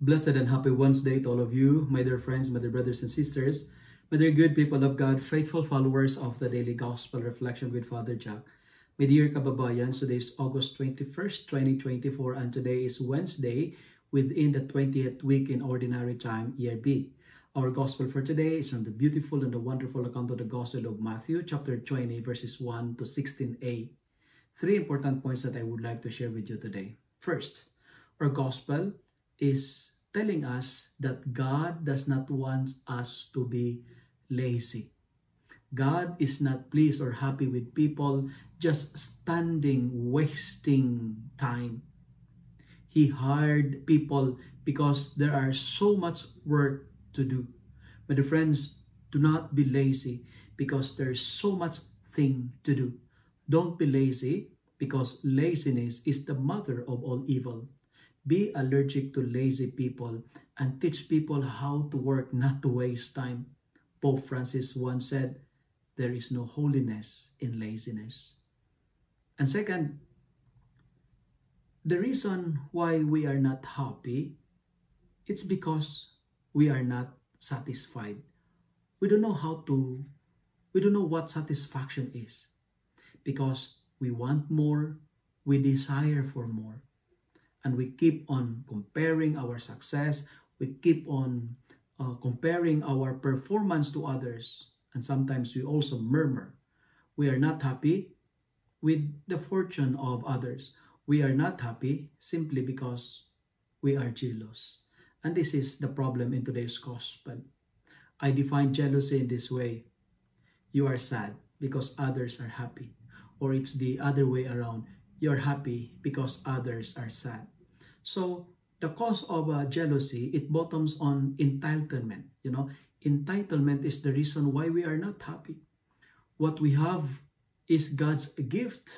Blessed and happy Wednesday to all of you, my dear friends, my dear brothers and sisters, my dear good people of God, faithful followers of the Daily Gospel Reflection with Father Jack. My dear kababayan, today is August 21st, 2024, and today is Wednesday within the 20th week in Ordinary Time, Year B. Our Gospel for today is from the beautiful and the wonderful account of the Gospel of Matthew, chapter 20, verses 1 to 16a. Three important points that I would like to share with you today. First, our Gospel is telling us that God does not want us to be lazy. God is not pleased or happy with people just standing, wasting time. He hired people because there are so much work to do. But the friends, do not be lazy because there's so much thing to do. Don't be lazy because laziness is the mother of all evil. Be allergic to lazy people and teach people how to work, not to waste time. Pope Francis once said, there is no holiness in laziness. And second, the reason why we are not happy, it's because we are not satisfied. We don't know we don't know what satisfaction is. Because we want more, we desire for more. And we keep on comparing our success, we keep on comparing our performance to others, and sometimes we also murmur. We are not happy with the fortune of others. We are not happy simply because we are jealous. And this is the problem in today's gospel. I define jealousy in this way. You are sad because others are happy. Or it's the other way around. You're happy because others are sad. So the cause of jealousy, it bottoms on entitlement. Entitlement is the reason why we are not happy. What we have is God's gift.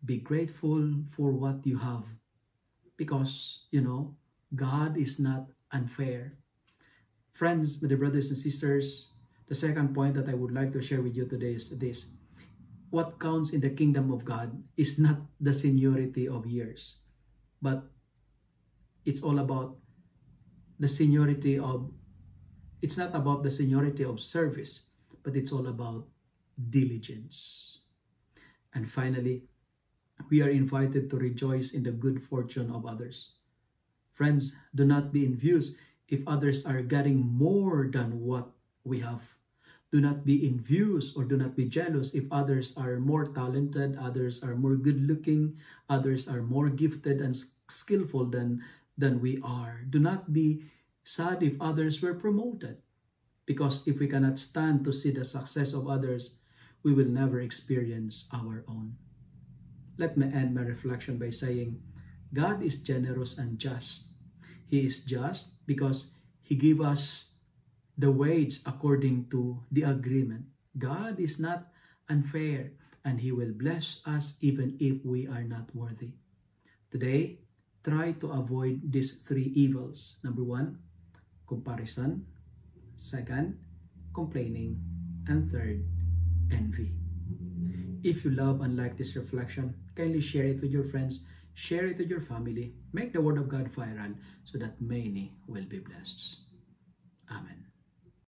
Be grateful for what you have. Because, God is not unfair. Friends, my dear brothers and sisters, the second point that I would like to share with you today is this. What counts in the kingdom of God is not the seniority of years, but it's all about the seniority of, it's not about the seniority of service, but it's all about diligence. And finally, we are invited to rejoice in the good fortune of others. Friends, do not be envious if others are getting more than what we have. Do not be envious or do not be jealous if others are more talented, others are more good-looking, others are more gifted and skillful than we are. Do not be sad if others were promoted. Because if we cannot stand to see the success of others, we will never experience our own. Let me end my reflection by saying, God is generous and just. He is just because He gave us the wage according to the agreement. God is not unfair and He will bless us even if we are not worthy. Today, try to avoid these three evils. Number one, comparison. Second, complaining. And third, envy. If you love and like this reflection, kindly share it with your friends, share it with your family, make the word of God viral so that many will be blessed. Amen.